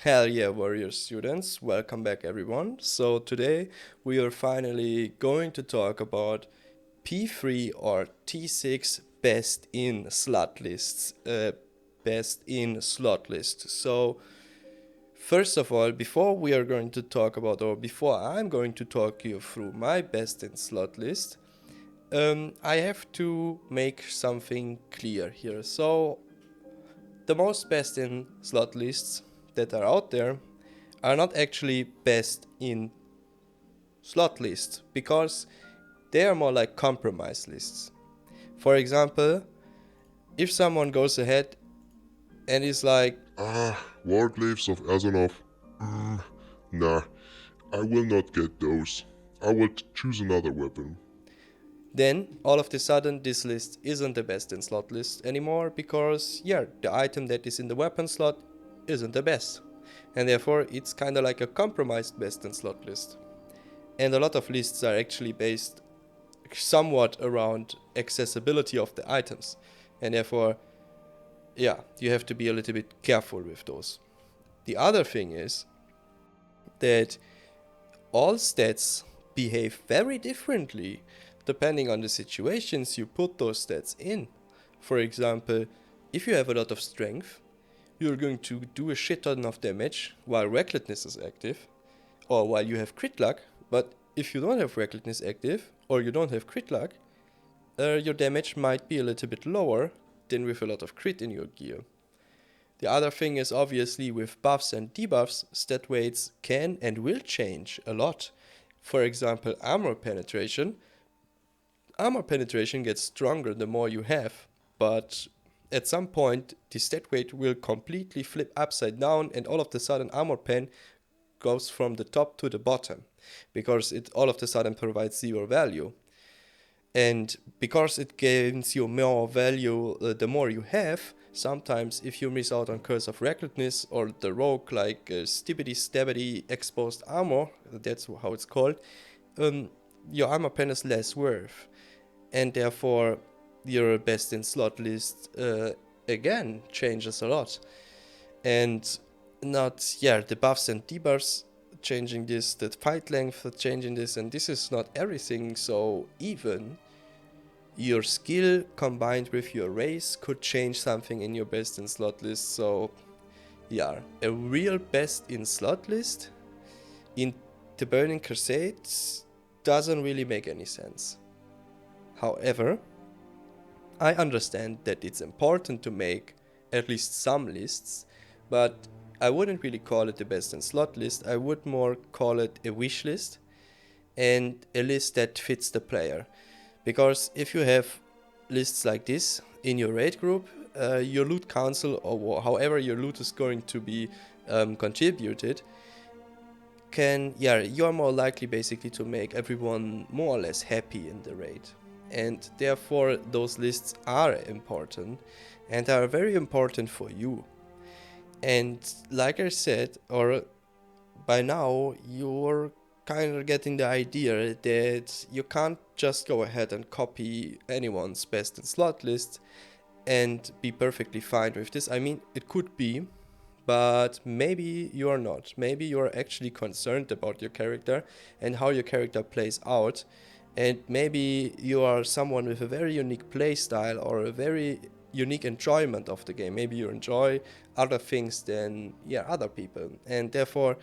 Hell yeah, warrior students, welcome back everyone. So today we are finally going to talk about P3 or T6 best in slot lists. Best in slot list. So first of all, before we are going to talk about, or before I'm going to talk you through my best in slot list, I have to make something clear here. So the most best in slot lists that are out there are not actually best in slot lists because they are more like compromise lists. For example, if someone goes ahead and is like, Ward Leaves of Azanov. Mm, nah, I will not get those. I will choose another weapon. then all of a sudden this list isn't the best in slot list anymore because, yeah, the item that is in the weapon slot isn't the best. And therefore, it's kind of like a compromised best in slot list. And a lot of lists are actually based somewhat around accessibility of the items. And therefore, yeah, you have to be a little bit careful with those. The other thing is that all stats behave very differently depending on the situations you put those stats in. For example, if you have a lot of strength, you're going to do a shit ton of damage while recklessness is active, or while you have crit luck, but if you don't have recklessness active, or you don't have crit luck, your damage might be a little bit lower than with a lot of crit in your gear. The other thing is obviously with buffs and debuffs, stat weights can and will change a lot. For example, armor penetration. Armor penetration gets stronger the more you have, but at some point the stat weight will completely flip upside down and all of a sudden armor pen goes from the top to the bottom because it all of a sudden provides zero value. And because it gains you more value the more you have, sometimes if you miss out on Curse of Recklessness or the rogue like Stibbity Stabbity Exposed Armor, that's how it's called, your armor pen is less worth. And therefore your best in slot list again changes a lot. And not, yeah, the buffs and debuffs changing this, the fight length changing this, and this is not everything, so even your skill combined with your race could change something in your best in slot list. So yeah, a real best in slot list in the Burning Crusade doesn't really make any sense. However, I understand that it's important to make at least some lists, but I wouldn't really call it the best in slot list. I would more call it a wish list and a list that fits the player. Because if you have lists like this in your raid group, your loot council or however your loot is going to be contributed you are more likely basically to make everyone more or less happy in the raid. And therefore those lists are important and are very important for you. And like I said, or by now you're kind of getting the idea that you can't just go ahead and copy anyone's best in slot list and be perfectly fine with this. I mean, it could be, but maybe you're not. Maybe you're actually concerned about your character and how your character plays out. And maybe you are someone with a very unique play style or a very unique enjoyment of the game. Maybe you enjoy other things than other people. And therefore,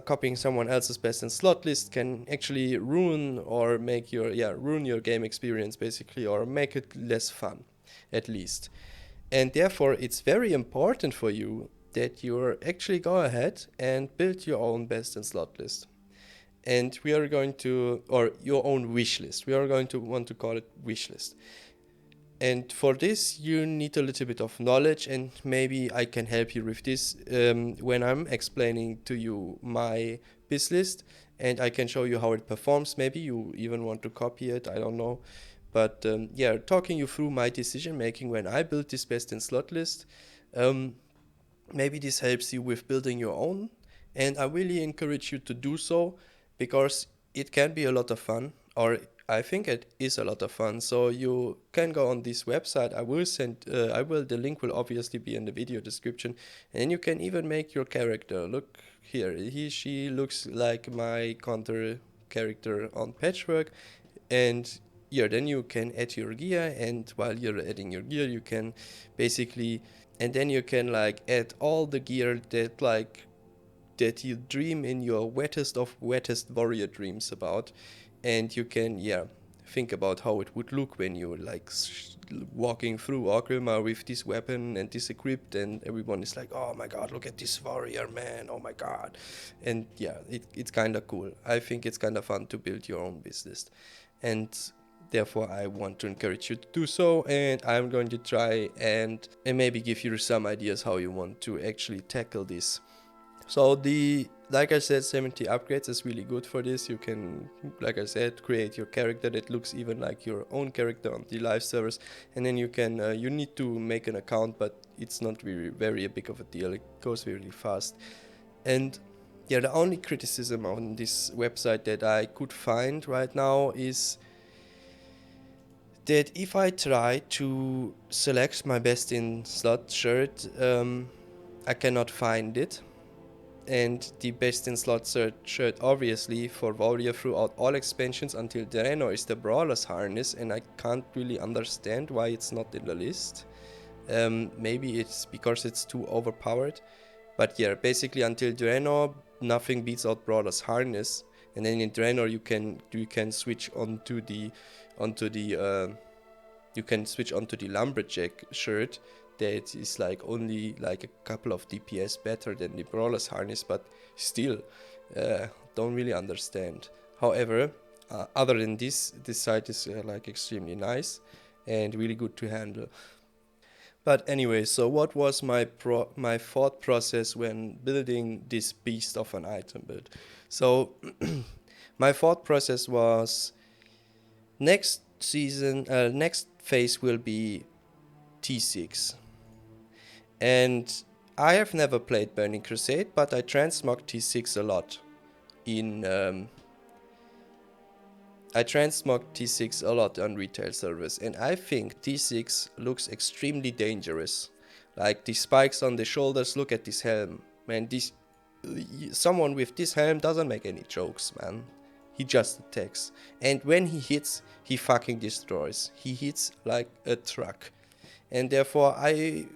copying someone else's best in slot list can actually ruin or make ruin your game experience basically, or make it less fun at least. And therefore it's very important for you that you actually go ahead and build your own best in slot list. And we are going to, or your own wish list, we are going to want to call it wish list. And for this, you need a little bit of knowledge, and maybe I can help you with this when I'm explaining to you my biz list, and I can show you how it performs. Maybe you even want to copy it, I don't know. But talking you through my decision making when I built this best in slot list, maybe this helps you with building your own. And I really encourage you to do so because it can be a lot of fun, or I think it is a lot of fun. So you can go on this website. The link will obviously be in the video description, and you can even make your character. Look here, she looks like my counter character on Patchwork, and yeah, then you can add your gear, and while you're adding your gear, you can basically, and then you can like add all the gear that you dream in your wettest of wettest warrior dreams about, and you can think about how it would look when you're like walking through Orgrimmar with this weapon and this equipped, and everyone is like, oh my god, look at this warrior, man, oh my god. And yeah, it's kind of cool. I think it's kind of fun to build your own business, and therefore I want to encourage you to do so, and I'm going to try and maybe give you some ideas how you want to actually tackle this. So like I said, 70 upgrades is really good for this. You can, like I said, create your character that looks even like your own character on the live servers, and then you can, you need to make an account, but it's not really very big of a deal. It goes really fast. And yeah, the only criticism on this website that I could find right now is that if I try to select my best in slot shirt, I cannot find it. And the best in slot shirt obviously for warrior throughout all expansions until Draenor is the brawler's harness, and I can't really understand why it's not in the list. Maybe it's because it's too overpowered, but yeah, basically until Draenor nothing beats out brawler's harness, and then in Draenor you can switch onto the lumberjack shirt that is like only like a couple of DPS better than the brawler's harness, but still don't really understand. However, other than this site is like extremely nice and really good to handle. But anyway, so what was my thought process when building this beast of an item build? So my thought process was, next phase will be T6. And I have never played Burning Crusade, but I transmog T6 a lot on retail servers, and I think T6 looks extremely dangerous. Like the spikes on the shoulders, look at this helm. Man, someone with this helm doesn't make any jokes, man. He just attacks. And when he hits, he fucking destroys. He hits like a truck. And therefore I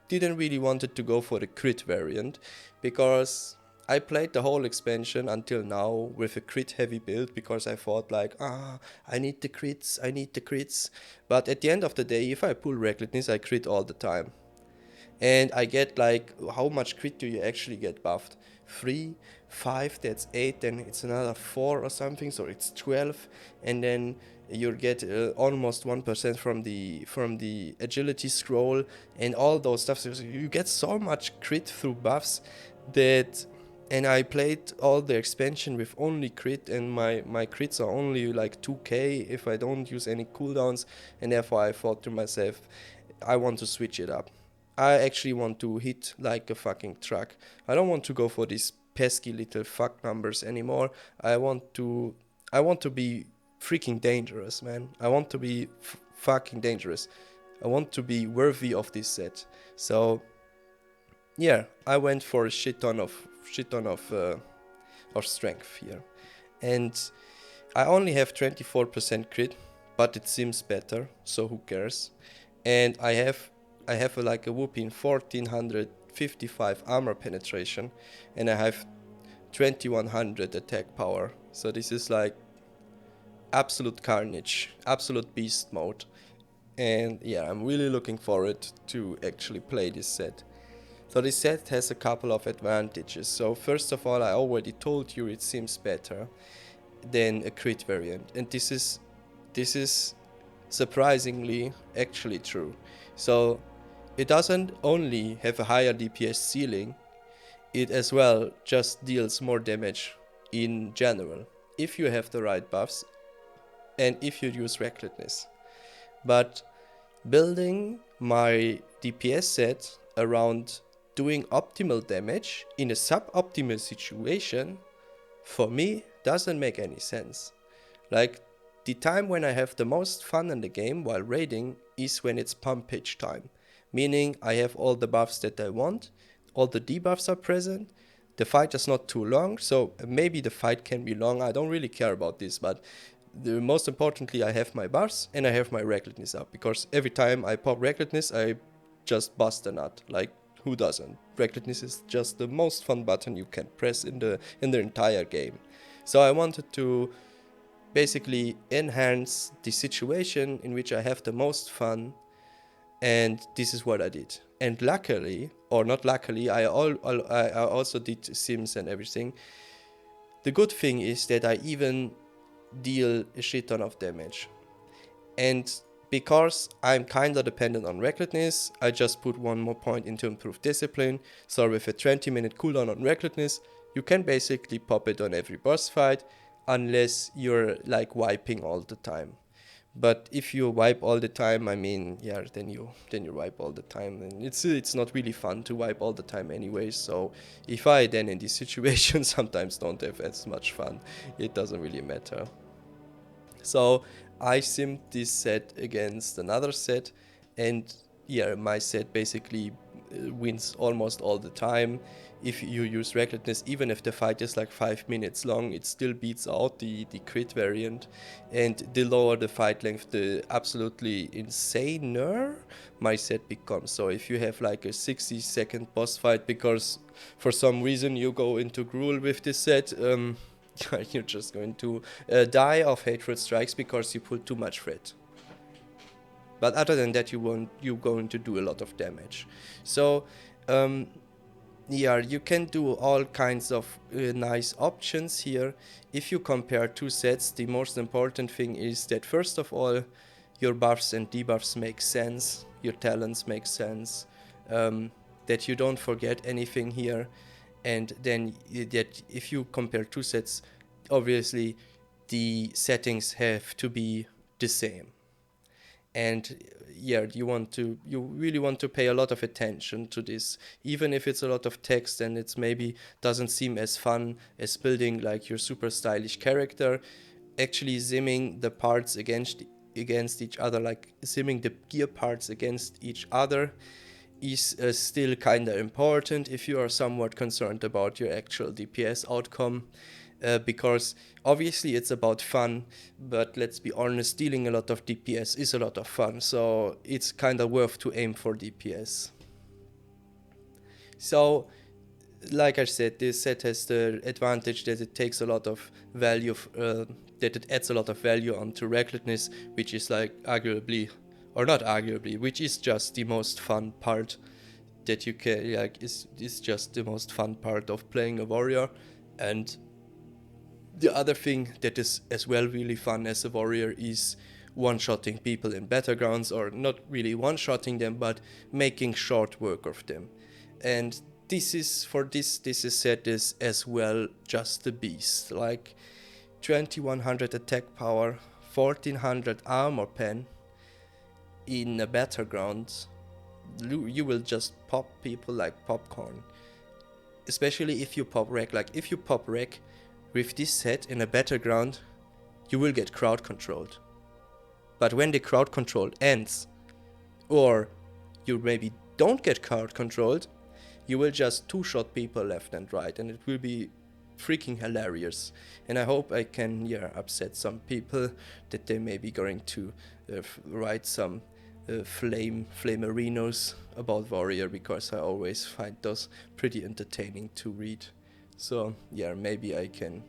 didn't really wanted to go for the crit variant, because I played the whole expansion until now with a crit heavy build, because I thought like, I need the crits. But at the end of the day, if I pull recklessness, I crit all the time. And I get like, how much crit do you actually get buffed? 3, 5, that's 8, then it's another 4 or something, so it's 12, and then you get almost 1% from the agility scroll and all those stuff. So you get so much crit through buffs that, and I played all the expansion with only crit, and my crits are only like 2k if I don't use any cooldowns, and therefore I thought to myself, I want to switch it up. I actually want to hit like a fucking truck. I don't want to go for these pesky little fuck numbers anymore. I want to be freaking dangerous, man. I want to be fucking dangerous. I want to be worthy of this set. So yeah, I went for a shit ton of strength here, and I only have 24% crit, but it seems better, so who cares? And I have like a whooping 1455 armor penetration, and I have 2100 attack power. So this is like absolute carnage, absolute beast mode. And yeah, I'm really looking forward to actually play this set. So this set has a couple of advantages. So first of all, I already told you it seems better than a crit variant, and this is surprisingly actually true. So it doesn't only have a higher DPS ceiling, it as well just deals more damage in general, if you have the right buffs and if you use recklessness. But building my DPS set around doing optimal damage in a suboptimal situation, for me, doesn't make any sense. Like, the time when I have the most fun in the game while raiding is when it's pump pitch time. Meaning I have all the buffs that I want, all the debuffs are present, the fight is not too long, so maybe the fight can be long, I don't really care about this, but most importantly I have my buffs and I have my recklessness up, because every time I pop recklessness I just bust a nut, like who doesn't? Recklessness is just the most fun button you can press in the entire game. So I wanted to basically enhance the situation in which I have the most fun, and this is what I did. And luckily, or not luckily, I also did sims and everything. The good thing is that I even deal a shit ton of damage. And because I'm kinda dependent on recklessness, I just put one more point into improved discipline. So with a 20-minute cooldown on recklessness, you can basically pop it on every boss fight, unless you're like wiping all the time. But if you wipe all the time, I mean, yeah, then you wipe all the time, and it's not really fun to wipe all the time anyway. So if I then in this situation sometimes don't have as much fun, it doesn't really matter. So I simmed this set against another set, and yeah, my set basically wins almost all the time. If you use recklessness, even if the fight is like 5 minutes long, it still beats out the crit variant. And the lower the fight length, the absolutely insaner my set becomes. So if you have like a 60-second boss fight because for some reason you go into Gruul with this set, you're just going to die of hatred strikes because you pulled too much threat. But other than that, you're going to do a lot of damage. So yeah, you can do all kinds of nice options here. If you compare two sets, the most important thing is that first of all, your buffs and debuffs make sense, your talents make sense, that you don't forget anything here, and then that if you compare two sets, obviously the settings have to be the same. And yeah, you really want to pay a lot of attention to this, even if it's a lot of text and it's maybe doesn't seem as fun as building like your super stylish character. Actually zimming the parts against each other, like zimming the gear parts against each other, is still kinda important if you are somewhat concerned about your actual DPS outcome. Because obviously it's about fun, but let's be honest, dealing a lot of DPS is a lot of fun, so it's kind of worth to aim for DPS. So, like I said, this set has the advantage that it takes a lot of value, that it adds a lot of value onto recklessness, which is like arguably, or not arguably, which is just the most fun part that you can, like, is just the most fun part of playing a warrior. And the other thing that is as well really fun as a warrior is one-shotting people in battlegrounds, or not really one-shotting them, but making short work of them. And this is set is as well just the beast. Like 2100 attack power, 1400 armor pen in a battleground. You will just pop people like popcorn. Especially if you pop wreck. Like if you pop wreck with this set in a battleground, you will get crowd controlled. But when the crowd control ends, or you maybe don't get crowd controlled, you will just two-shot people left and right, and it will be freaking hilarious. And I hope I can upset some people that they may be going to write some flamerinos about Warrior, because I always find those pretty entertaining to read. So yeah, maybe I can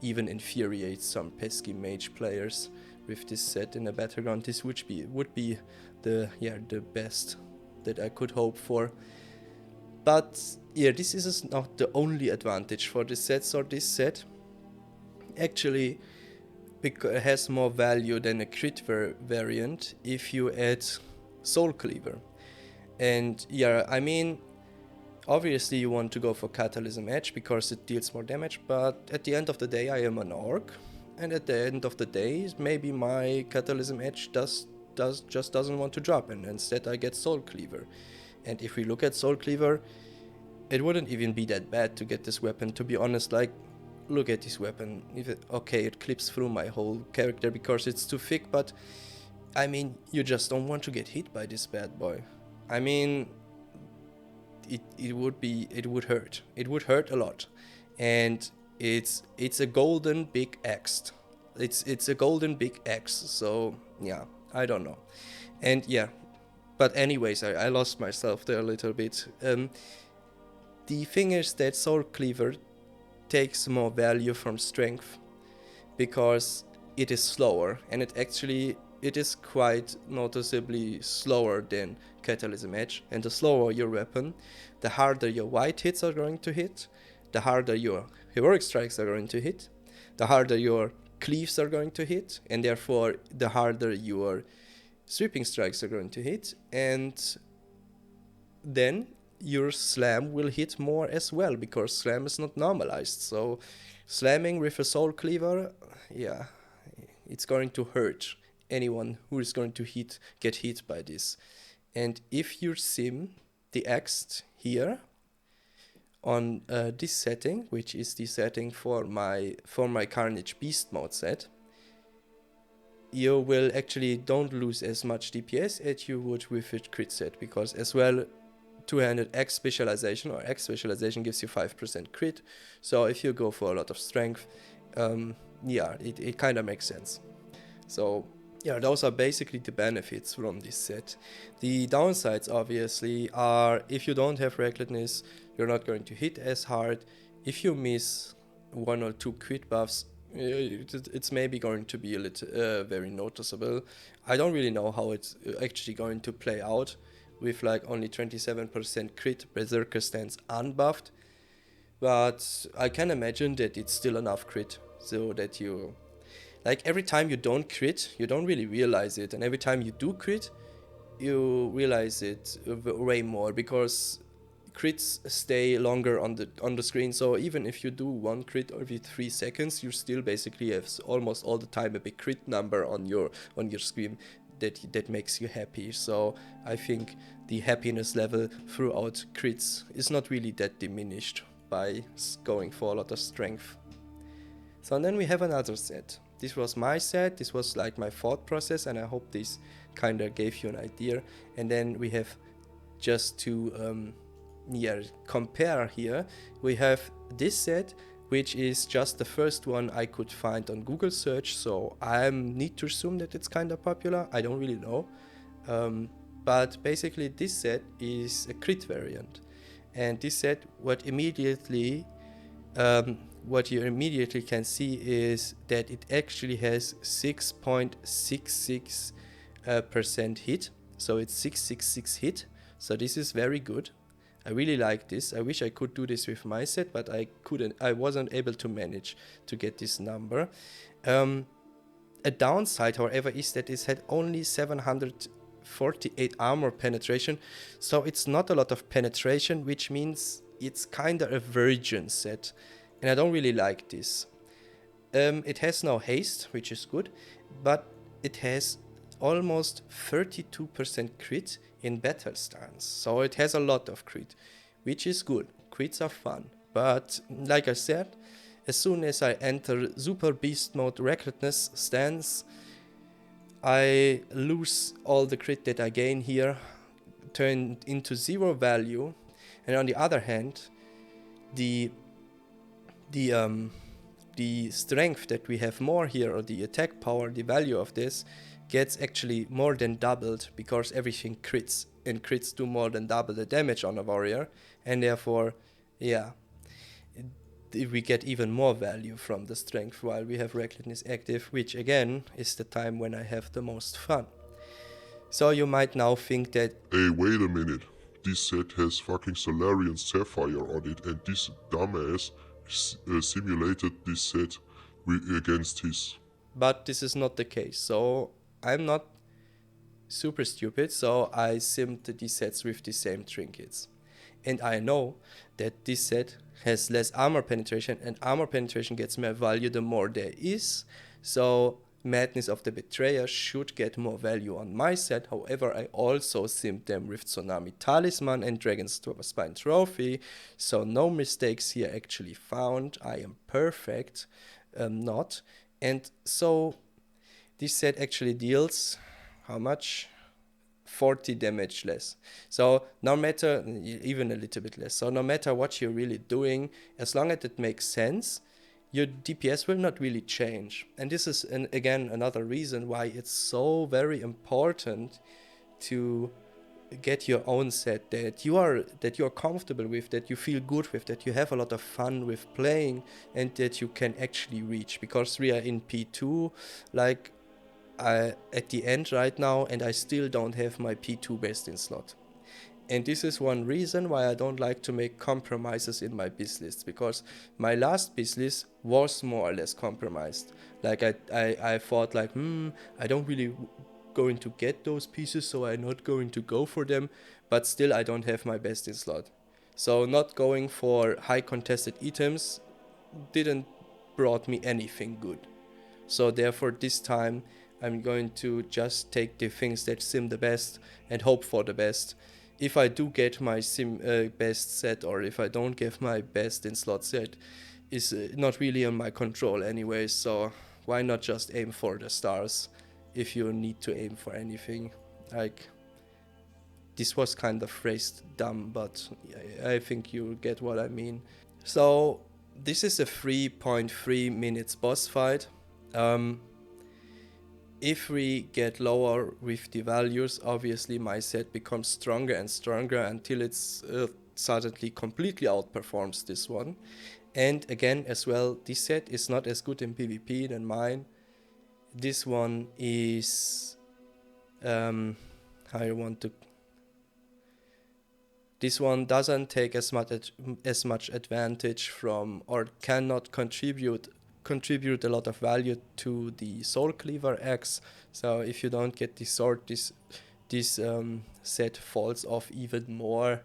even infuriate some pesky mage players with this set in a battleground. This would be the best that I could hope for. But yeah, this is not the only advantage for this set. So this set actually has more value than a crit variant if you add Soul Cleaver. And yeah, I mean, obviously you want to go for Catalysm Edge because it deals more damage, but at the end of the day I am an orc, and at the end of the day maybe my Catalysm Edge just doesn't want to drop, and instead I get Soul Cleaver. And if we look at Soul Cleaver, it wouldn't even be that bad to get this weapon, to be honest. Like look at this weapon. Okay, it clips through my whole character because it's too thick, but I mean, you just don't want to get hit by this bad boy. I mean, it would hurt. It would hurt a lot, and it's a golden big axe. It's a golden big axe. So yeah, I don't know, and yeah, but anyways, I lost myself there a little bit. The thing is that Sword Cleaver takes more value from strength because it is slower, and it is quite noticeably slower than Catalysm Edge. And the slower your weapon, the harder your white hits are going to hit, the harder your heroic strikes are going to hit, the harder your cleaves are going to hit, and therefore the harder your sweeping strikes are going to hit, and then your slam will hit more as well, because slam is not normalized. So slamming with a soul cleaver, yeah, it's going to hurt anyone who is going to get hit by this. And if you sim the axe here on this setting, which is the setting for my Carnage Beast mode set, you will actually don't lose as much DPS as you would with a crit set, because as well, two-handed X specialization gives you 5% crit. So if you go for a lot of strength, yeah, it kind of makes sense. So yeah, those are basically the benefits from this set. The downsides obviously are, if you don't have recklessness, you're not going to hit as hard. If you miss 1 or 2 crit buffs, it's maybe going to be a little very noticeable. I don't really know how it's actually going to play out with like only 27% crit, Berserker stance unbuffed, but I can imagine that it's still enough crit so that you, like, every time you don't crit, you don't really realize it, and every time you do crit, you realize it way more, because crits stay longer on the screen. So even if you do 1 crit every 3 seconds, you still basically have almost all the time a big crit number on your screen that makes you happy. So I think the happiness level throughout crits is not really that diminished by going for a lot of strength. So then we have another set. This was my set, this was like my thought process, and I hope this kind of gave you an idea. And then we have, just to compare here, we have this set, which is just the first one I could find on Google search, so I need to assume that it's kind of popular. I don't really know, but basically this set is a crit variant, and this set, what you immediately can see is that it actually has 6.66% hit, so it's 666 hit, so this is very good. I really like this. I wish I could do this with my set, but I couldn't. I wasn't able to manage to get this number. A downside, however, is that it had only 748 armor penetration, so it's not a lot of penetration, which means it's kind of a virgin set, and I don't really like this. It has no haste, which is good, but it has almost 32% crit in battle stance, so it has a lot of crit, which is good. Crits are fun, but like I said, as soon as I enter super beast mode recklessness stance, I lose all the crit that I gain here, turn into 0 value. And on the other hand, the strength that we have more here, or the attack power, the value of this, gets actually more than doubled, because everything crits, and crits do more than double the damage on a warrior, and therefore, yeah, we get even more value from the strength while we have recklessness active, which again is the time when I have the most fun. So you might now think that, Hey, wait a minute. This set has fucking Solarian Sapphire on it, and this dumbass simulated this set against his. but this is not the case. So I'm not super stupid, so I simmed these sets with the same trinkets. And I know that this set has less armor penetration, and armor penetration gets more value the more there is. So Madness of the Betrayer should get more value on my set. However, I also simmed them with Tsunami Talisman and Dragon's Spine Trophy, so no mistakes here actually found. I am perfect, not. And so this set actually deals how much? 40 damage less. So no matter, even a little bit less. So no matter what you're really doing, as long as it makes sense, your DPS will not really change. And this is, again, another reason why it's so very important to get your own set that you are comfortable with, that you feel good with, that you have a lot of fun with playing, and that you can actually reach. Because we are in P2, like at the end right now, and I still don't have my P2 best in slot. And this is one reason why I don't like to make compromises in my biz list, because my last biz list was more or less compromised. Like I thought like, I don't really going to get those pieces, so I'm not going to go for them, but still I don't have my best in slot. So not going for high contested items didn't brought me anything good. So therefore this time I'm going to just take the things that sim the best and hope for the best. If I do get my best set, or if I don't get my best in slot set, is not really in my control anyway, so why not just aim for the stars if you need to aim for anything. Like, this was kind of phrased dumb, but I think you get what I mean. So this is a 3.3 minutes boss fight. If we get lower with the values, obviously my set becomes stronger and stronger until it's suddenly completely outperforms this one. And again, as well, this set is not as good in PvP than mine. This one is this one doesn't take as much advantage from, or cannot contribute a lot of value to the Soul Cleaver axe. So if you don't get the sword, this set falls off even more,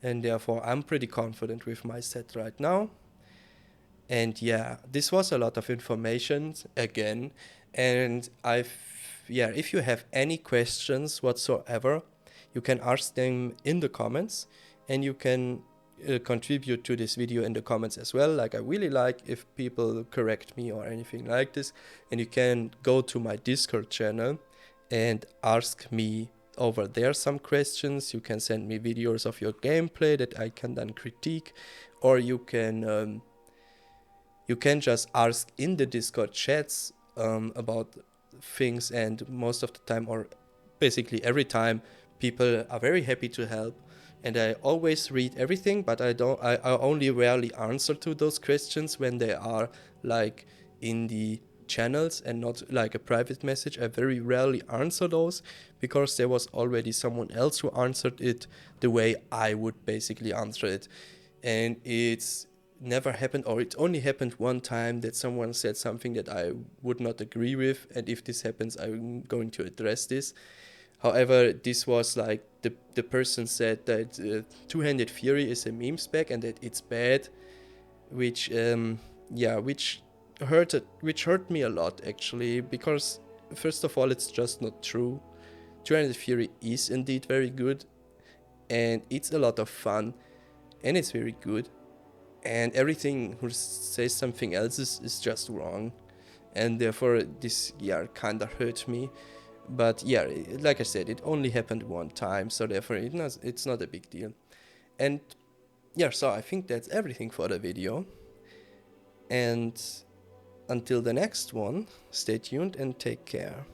and therefore I'm pretty confident with my set right now. And yeah, this was a lot of information again, and if you have any questions whatsoever, you can ask them in the comments, and you can contribute to this video in the comments as well. Like, I really like if people correct me or anything like this, and you can go to my Discord channel and ask me over there some questions. You can send me videos of your gameplay that I can then critique, or you can just ask in the Discord chats about things, and most of the time, or basically every time, people are very happy to help, and I always read everything, but I only rarely answer to those questions when they are like in the channels and not like a private message. I very rarely answer those, because there was already someone else who answered it the way I would basically answer it, and it's never happened, or it only happened one time, that someone said something that I would not agree with, and if this happens, I'm going to address this. However, this was like the person said that Two-Handed Fury is a meme spec and that it's bad, which hurt me a lot actually, because first of all, it's just not true. Two-Handed Fury is indeed very good, and it's a lot of fun, and it's very good, and everything who says something else is just wrong, and therefore this kind of hurt me. But yeah, like I said, it only happened one time, so therefore it's not a big deal. And yeah, so I think that's everything for the video, and until the next one, stay tuned and take care.